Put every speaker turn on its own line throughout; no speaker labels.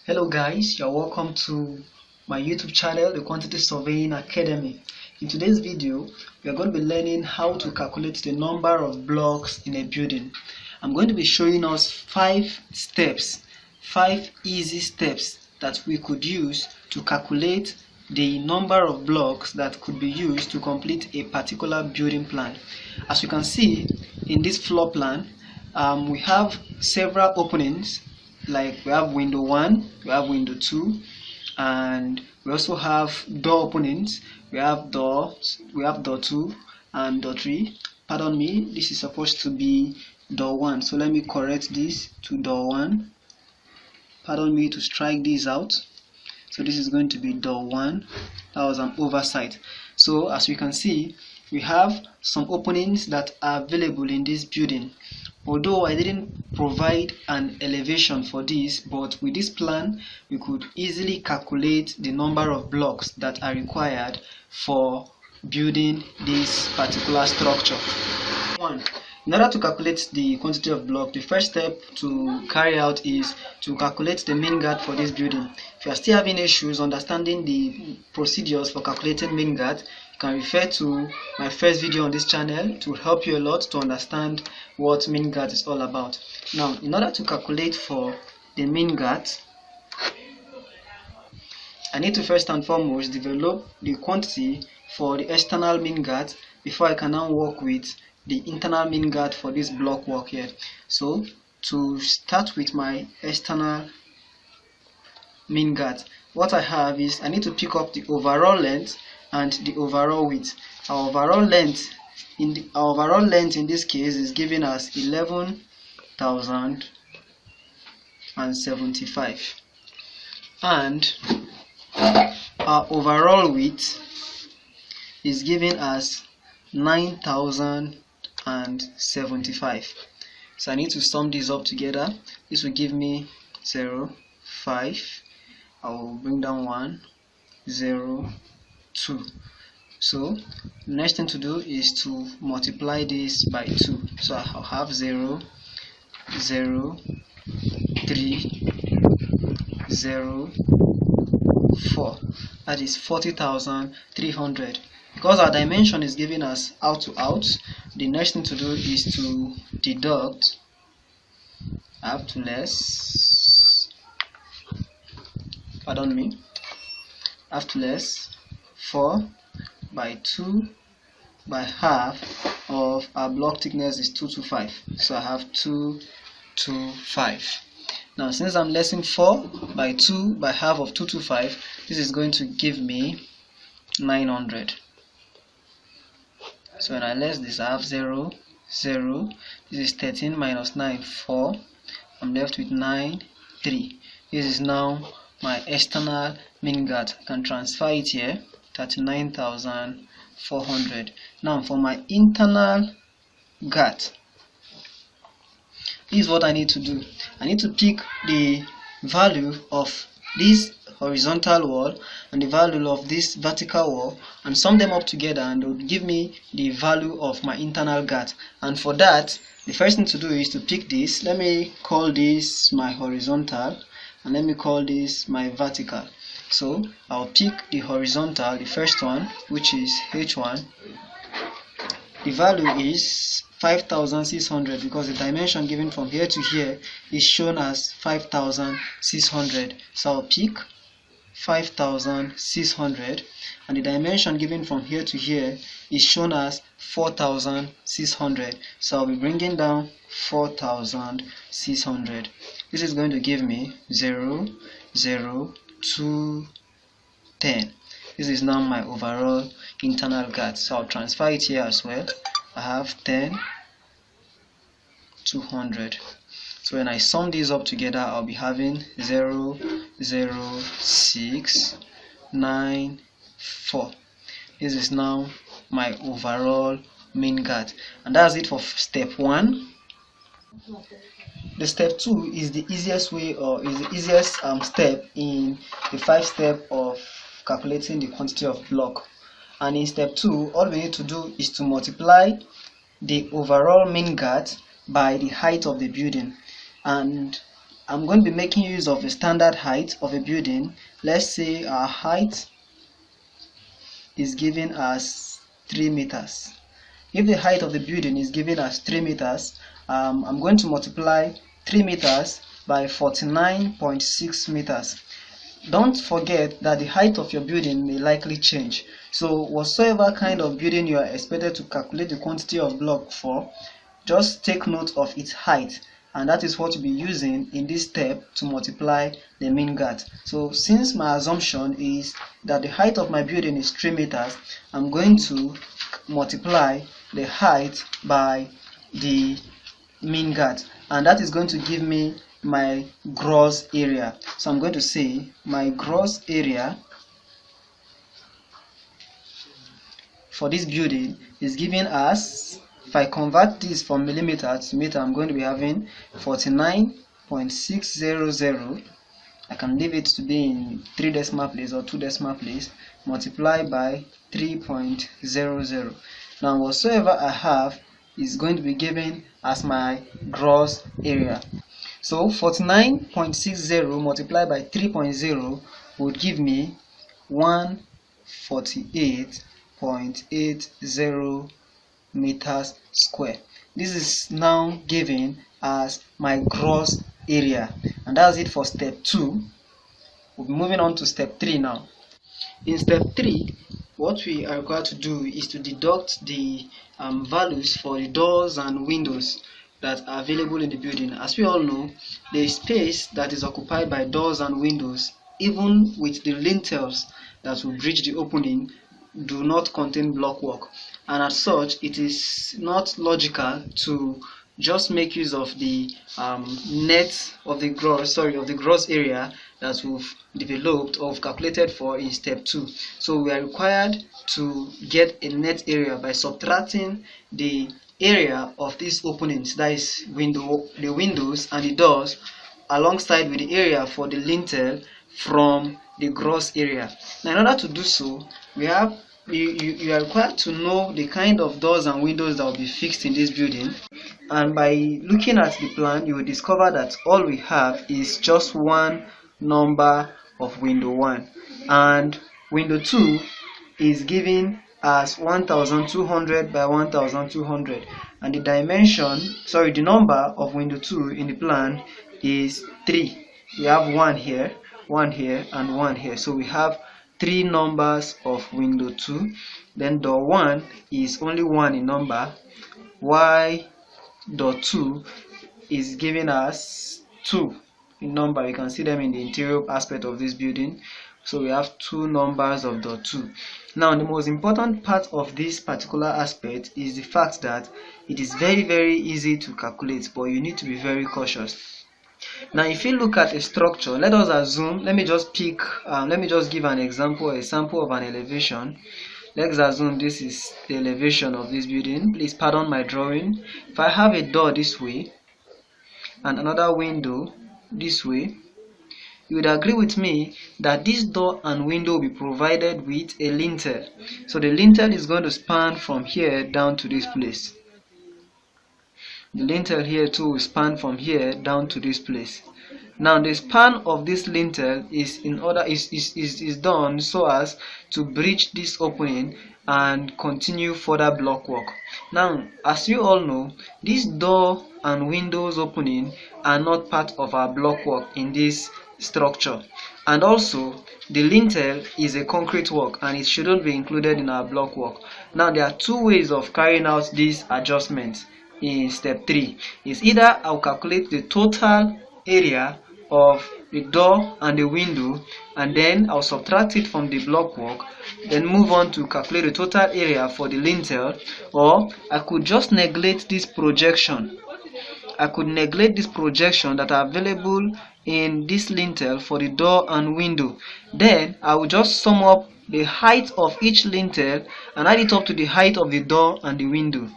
Hello guys, you're welcome to my YouTube channel, the Quantity Surveying Academy. In today's video, we are going to be learning how to calculate the number of blocks in a building. I'm going to be showing us 5 easy steps that we could use to calculate the number of blocks that could be used to complete a particular building plan. As you can see in this floor plan, we have several openings. Like we have window 1, we have window 2, and we also have door openings. We have door 2 and door 3. Pardon me, this is supposed to be door 1, so let me correct this to door 1. Pardon me to strike this out. So this is going to be door 1. That was an oversight. So as you can see, we have some openings that are available in this building. Although I didn't provide an elevation for this, but with this plan we could easily calculate the number of blocks that are required for building this particular structure. 1. In order to calculate the quantity of blocks, the first step to carry out is to calculate the mean girth for this building. If you are still having issues understanding the procedures for calculating mean girth, you can refer to my first video on this channel to help you a lot to understand what mean girth is all about. Now, in order to calculate for the mean girth, I need to first and foremost develop the quantity for the external mean girth before I can now work with the internal mean girth for this block work here. So to start with my external mean girth, what I have is I need to pick up the overall length and the overall width. Our overall length in this case is giving us 11,075, and our overall width is giving us 9,075. So I need to sum these up together. This will give me 0, 5. I will bring down 1, 0, 2. So the next thing to do is to multiply this by 2. So I'll have 0, 0, 3, 0, 4. That is 40,300. Because our dimension is giving us out to out, the next thing to do is to deduct. I have to less, pardon me, I have to less 4 by 2 by half of our block thickness is 225. So I have 225. Now since I'm lessing 4 by 2 by half of 225, this is going to give me 900. So when I less this, I have 0, 0. This is 13 minus 9, 4. I'm left with 9, 3. This is now my external mean girth. I can transfer it here, 39,400. Now for my internal girth, this is what I need to do. I need to pick the value of this horizontal wall and the value of this vertical wall and sum them up together, and it will give me the value of my internal girth. And for that, the first thing to do is to pick this. Let me call this my horizontal and let me call this my vertical. So I'll pick the horizontal, the first one, which is H1. The value is 5,600 because the dimension given from here to here is shown as 5,600. So I'll pick 5,600, and the dimension given from here to here is shown as 4,600. So I'll be bringing down 4,600. This is going to give me 0, 0, 2, 10. This is now my overall internal girth. So I'll transfer it here as well. I have 10, 200. So when I sum these up together, I'll be having 0, 0, 6, 9, 4. This is now my overall mean girth. And that's it for step 1. The step 2 is the easiest way, or is the easiest step in the 5 step of calculating the quantity of block. And in step 2, all we need to do is to multiply the overall mean girth by the height of the building. And I'm going to be making use of a standard height of a building. Let's say our height is given as 3 meters. If the height of the building is given as 3 meters, I'm going to multiply 3 meters by 49.6 meters. Don't forget that the height of your building may likely change. So whatsoever kind of building you are expected to calculate the quantity of block for, just take note of its height, and that is what you'll be using in this step to multiply the mean girth. So since my assumption is that the height of my building is 3 meters, I'm going to multiply the height by the mean girth, and that is going to give me my gross area. So I'm going to say my gross area for this building is given as, if I convert this from millimeter to meter, I'm going to be having 49.600. I can leave it to be in 3 decimal place or 2 decimal place, multiplied by 3.00. Now whatsoever I have is going to be given as my gross area. So 49.60 multiplied by 3.0 would give me 148.80 meters square. This is now given as my gross area, and that's it for step 2. We'll be moving on to step 3 now. In step 3, what we are required to do is to deduct the values for the doors and windows that are available in the building. As we all know, the space that is occupied by doors and windows, even with the lintels that will bridge the opening, do not contain blockwork, and as such it is not logical to just make use of the net of the gross area that we've developed or calculated for in step 2. So we are required to get a net area by subtracting the area of these openings, that is the windows and the doors, alongside with the area for the lintel from the gross area. Now in order to do so, you are required to know the kind of doors and windows that will be fixed in this building, and by looking at the plan you will discover that all we have is just one number of window 1, and window 2 is given as 1200 by 1200, and the the number of window 2 in the plan is 3. We have 1 here, 1 here, and 1 here. So we have 3 numbers of window 2. Then door 1 is only 1 in number, while door 2 is given as 2 in number. You can see them in the interior aspect of this building. So we have 2 numbers of door 2. Now the most important part of this particular aspect is the fact that it is very, very easy to calculate, but you need to be very cautious. Now if you look at a structure, let us assume, let me just give an example, a sample of an elevation. Let's assume this is the elevation of this building. Please pardon my drawing. If I have a door this way and another window this way, you would agree with me that this door and window will be provided with a lintel. So the lintel is going to span from here down to this place. The lintel here too will span from here down to this place. Now the span of this lintel is done so as to bridge this opening and continue further block work. Now as you all know, this door and windows opening are not part of our block work in this structure, and also the lintel is a concrete work and it shouldn't be included in our block work. Now there are 2 ways of carrying out these adjustments in step 3. Is either I'll calculate the total area of the door and the window, and then I'll subtract it from the block work, then move on to calculate the total area for the lintel, or I could just neglect this projection. I could neglect this projection that are available in this lintel for the door and window. Then I will just sum up the height of each lintel and add it up to the height of the door and the window.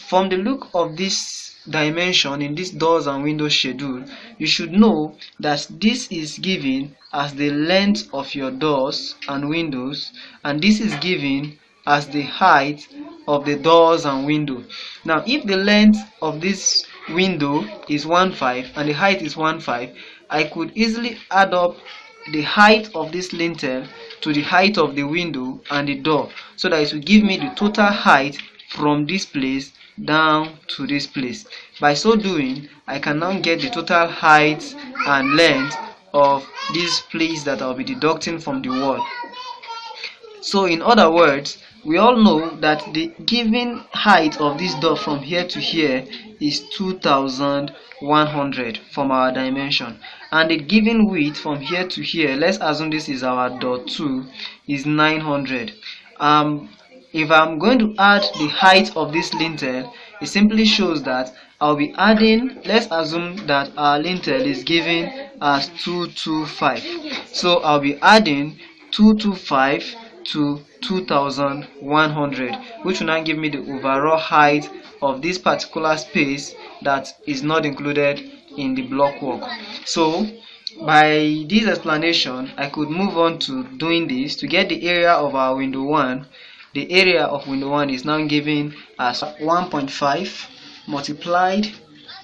From the look of this dimension in this doors and windows schedule, you should know that this is given as the length of your doors and windows, and this is given as the height of the doors and window. Now if the length of this window is 1.5 and the height is 1.5, I could easily add up the height of this lintel to the height of the window and the door, so that it will give me the total height from this place down to this place. By so doing, I can now get the total height and length of this place that I'll be deducting from the wall. So in other words, we all know that the given height of this door from here to here is 2100 from our dimension, and the given width from here to here, let's assume this is our door 2, is 900. If I'm going to add the height of this lintel, it simply shows that I'll be adding, let's assume that our lintel is given as 225, so I'll be adding 225 to 2100, which will now give me the overall height of this particular space that is not included in the block work. So by this explanation, I could move on to doing this. To get the area of our window 1, the area of window 1 is now given as 1.5 multiplied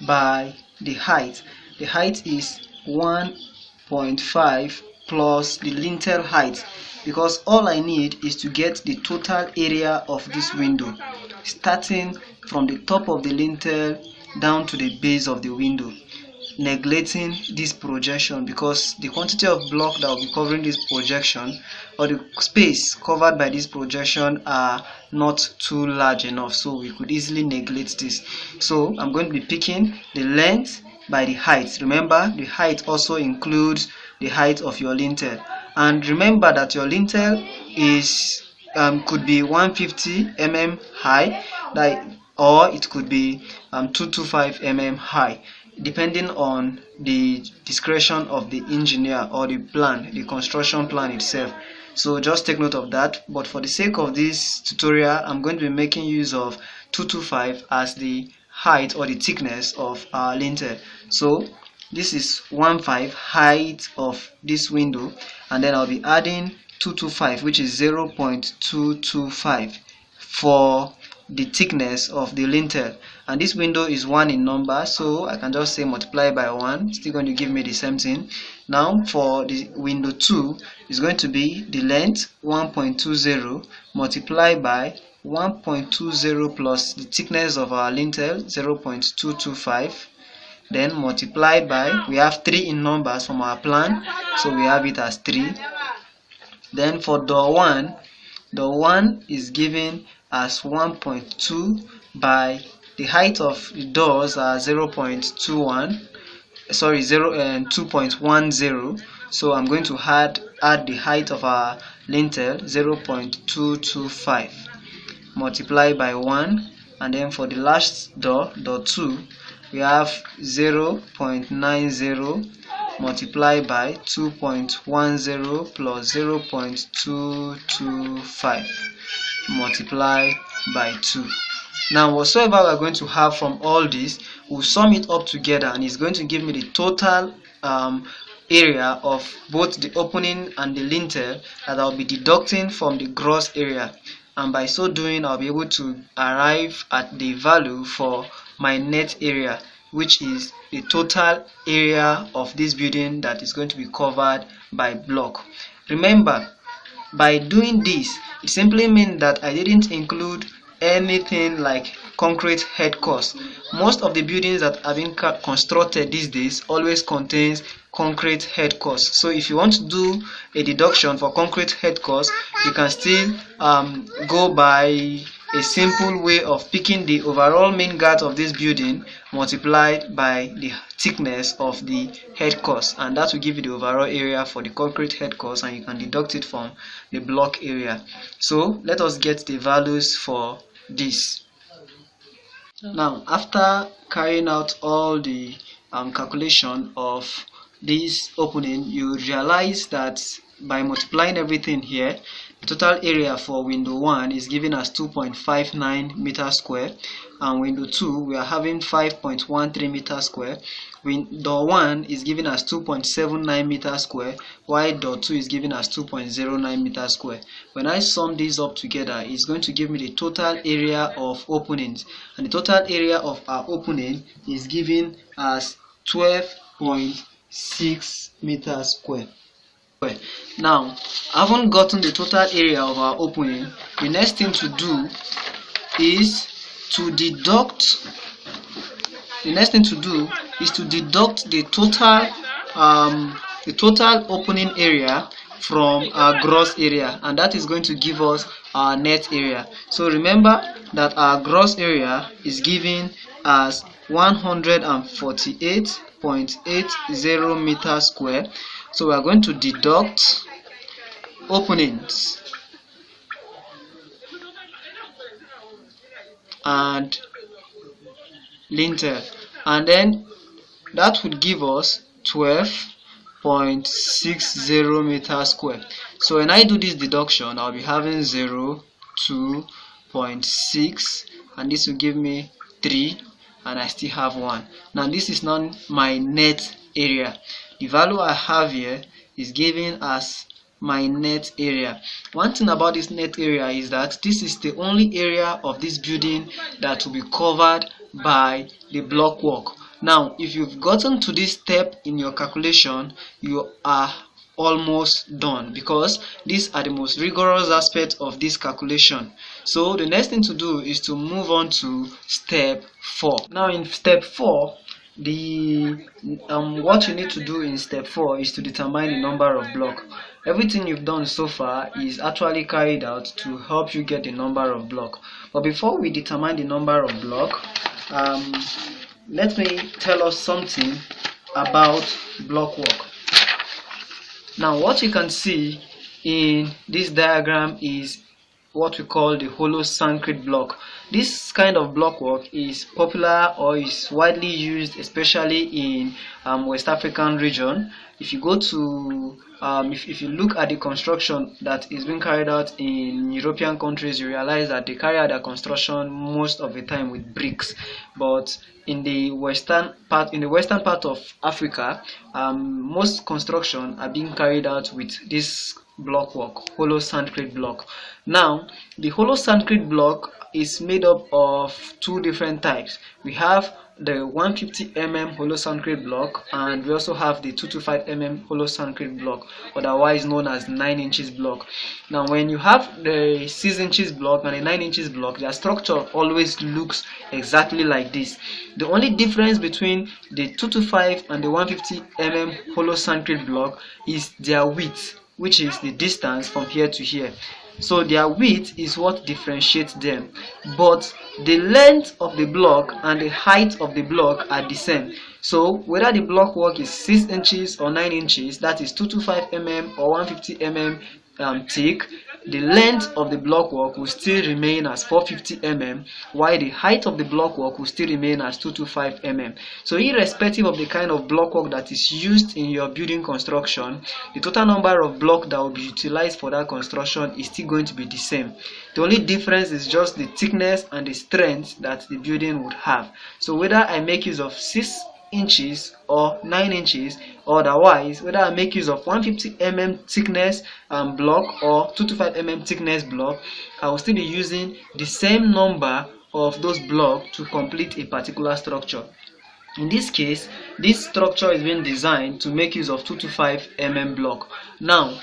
by the height. The height is 1.5 plus the lintel height, because all I need is to get the total area of this window, starting from the top of the lintel down to the base of the window, neglecting this projection, because the quantity of block that will be covering this projection, or the space covered by this projection, are not too large enough, so we could easily neglect this. So I'm going to be picking the length by the height. Remember, the height also includes the height of your lintel, and remember that your lintel is could be 150 mm high, or it could be 225 mm high, depending on the discretion of the engineer or the plan, the construction plan itself. So just take note of that. But for the sake of this tutorial, I'm going to be making use of 225 as the height or the thickness of our lintel. So this is 1.5 height of this window, and then I'll be adding 225, which is 0.225 for the thickness of the lintel, and this window is 1 in number, so I can just say multiply by 1, still going to give me the same thing. Now for the window 2, is going to be the length 1.20 multiplied by 1.20 plus the thickness of our lintel 0.225, then multiplied by, we have 3 in numbers from our plan, so we have it as 3. Then for door 1, door 1 is given as 1.2 by the height of the doors are 2.10, so I'm going to add the height of our lintel 0.225 multiplied by 1, and then for the last door, door 2, we have 0.90 multiplied by 2.10 plus 0.225 multiplied by 2. Now whatsoever we are going to have from all this, we'll sum it up together, and it's going to give me the total area of both the opening and the lintel that I'll be deducting from the gross area, and by so doing I'll be able to arrive at the value for my net area, which is the total area of this building that is going to be covered by block. Remember, by doing this, it simply means that I didn't include anything like concrete head cost. Most of the buildings that have been constructed these days always contains concrete head cost. So if you want to do a deduction for concrete head cost, you can still go by a simple way of picking the overall main girth of this building multiplied by the thickness of the head cost, and that will give you the overall area for the concrete head cost, and you can deduct it from the block area. So let us get the values for this. Now, after carrying out all the calculation of this opening, you realize that by multiplying everything here, the total area for window 1 is given as 2.59 meters square, and window 2 we are having 5.13 meters square. Door 1 is giving us 2.79 meters square, while door 2 is giving us 2.09 meters square. When I sum these up together, it's going to give me the total area of openings, and the total area of our opening is given as 12.6 meters square. Now, having gotten the total area of our opening, the next thing to do is to deduct. The next thing to do is to deduct the total opening area from our gross area, and that is going to give us our net area. So remember that our gross area is given as 148.80 meters square. So we are going to deduct openings and lintel, and then that would give us 12.60 meters square. So when I do this deduction, I'll be having 0, 2.6, and this will give me 3, and I still have 1. Now this is not my net area. The value I have here is given as my net area. One thing about this net area is that this is the only area of this building that will be covered by the block work. Now, if you've gotten to this step in your calculation, you are almost done, because these are the most rigorous aspects of this calculation. So the next thing to do is to move on to step 4. Now in step 4, what you need to do in step 4 is to determine the number of blocks. Everything you've done so far is actually carried out to help you get the number of blocks. But before we determine the number of blocks, let me tell us something about block work. Now what you can see in this diagram is what we call the hollow concrete block. This kind of block work is popular or is widely used, especially in West African region. If you go to if you look at the construction that is being carried out in European countries, you realize that they carry out their construction most of the time with bricks. But in the western part of Africa, most construction are being carried out with this block work, hollow concrete block. Now, the hollow concrete block is made up of two different types. We have the 150 mm hollow concrete block, and we also have the 225 mm hollow concrete block, otherwise known as 9 inches block. Now when you have the 6 inches block and the 9 inches block, their structure always looks exactly like this. The only difference between the 225 and the 150 mm hollow concrete block is their width, which is the distance from here to here. So their width is what differentiates them, but the length of the block and the height of the block are the same. So whether the block work is 6 inches or 9 inches, that is 225 mm or 150 mm thick, the length of the block work will still remain as 450 mm, while the height of the block work will still remain as 225 mm. So irrespective of the kind of block work that is used in your building construction, the total number of blocks that will be utilized for that construction is still going to be the same. The only difference is just the thickness and the strength that the building would have. So whether I make use of 6 inches or 9 inches, or otherwise whether I make use of 150 mm thickness block or 225 mm thickness block, I will still be using the same number of those blocks to complete a particular structure. In this case, this structure is being designed to make use of 225 mm block. Now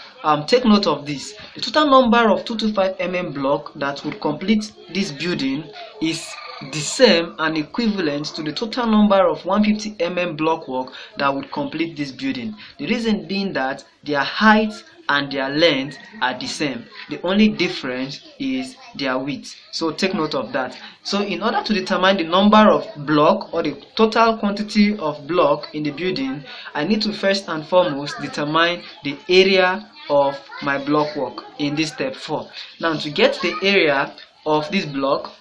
take note of this: the total number of 225 mm block that would complete this building is the same and equivalent to the total number of 150 mm block work that would complete this building. The reason being that their height and their length are the same. The only difference is their width. So take note of that. So in order to determine the number of block or the total quantity of block in the building, I need to first and foremost determine the area of my block work in this step 4. Now to get the area of this block,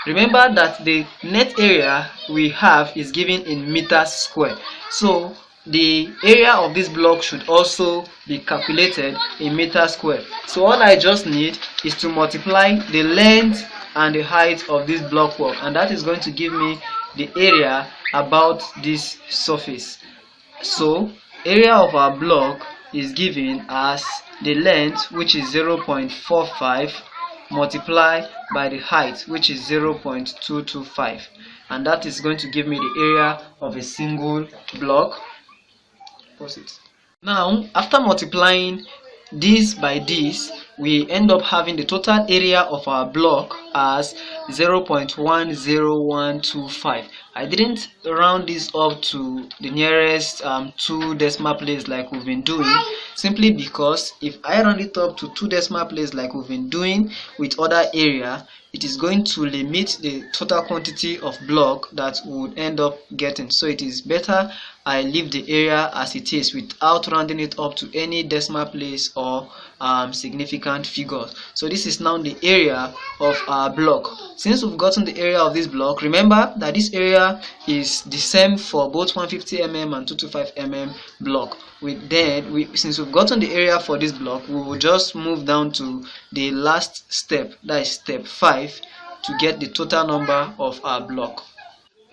remember that the net area we have is given in meters square. So the area of this block should also be calculated in meters squared. So all I just need is to multiply the length and the height of this block work, and that is going to give me the area about this surface. So area of our block is given as the length, which is 0.45, multiplied by the height, which is 0.225, and that is going to give me the area of a single block. Now, after multiplying this by this, we end up having the total area of our block as 0.10125. I didn't round this up to the nearest 2 decimal places like we've been doing, simply because if I round it up to 2 decimal places like we've been doing with other area, it is going to limit the total quantity of block that we would end up getting. So it is better I leave the area as it is without rounding it up to any decimal place or significant figures. So this is now the area of our block. Since we've gotten the area of this block, remember that this area is the same for both 150 mm and 225 mm block. Since we've gotten the area for this block, we will just move down to the last step, that is step 5, to get the total number of our block.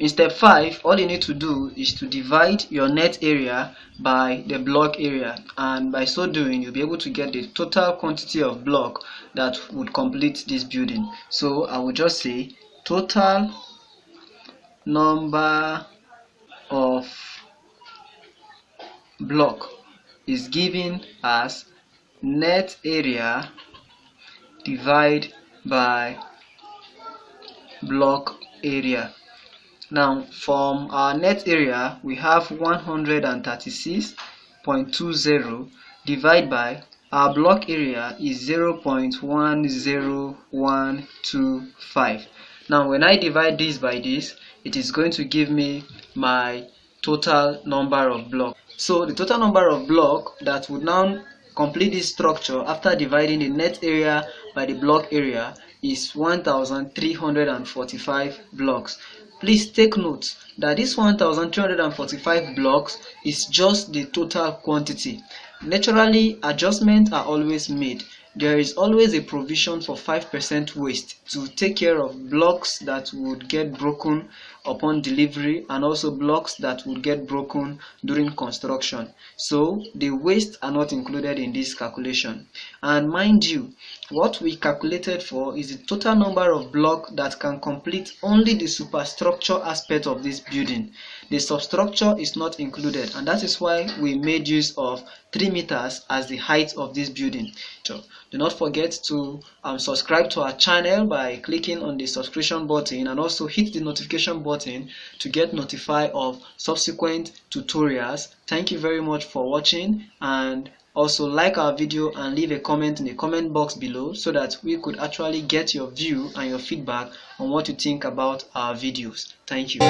In step 5, all you need to do is to divide your net area by the block area, and by so doing you'll be able to get the total quantity of block that would complete this building. So I will just say total number of block is given as net area divided by block area. Now, from our net area, we have 136.20 divided by our block area is 0.10125. Now, when I divide this by this, it is going to give me my total number of blocks. So the total number of blocks that would now complete this structure after dividing the net area by the block area is 1,345 blocks. Please take note that this 1,345 blocks is just the total quantity. Naturally, adjustments are always made. There is always a provision for 5% waste to take care of blocks that would get broken upon delivery and also blocks that would get broken during construction. So the waste are not included in this calculation. And mind you, what we calculated for is the total number of blocks that can complete only the superstructure aspect of this building. The substructure is not included, and that is why we made use of 3 meters as the height of this building. So do not forget to subscribe to our channel by clicking on the subscription button, and also hit the notification button to get notified of subsequent tutorials. Thank you very much for watching, and also like our video and leave a comment in the comment box below so that we could actually get your view and your feedback on what you think about our videos. Thank you.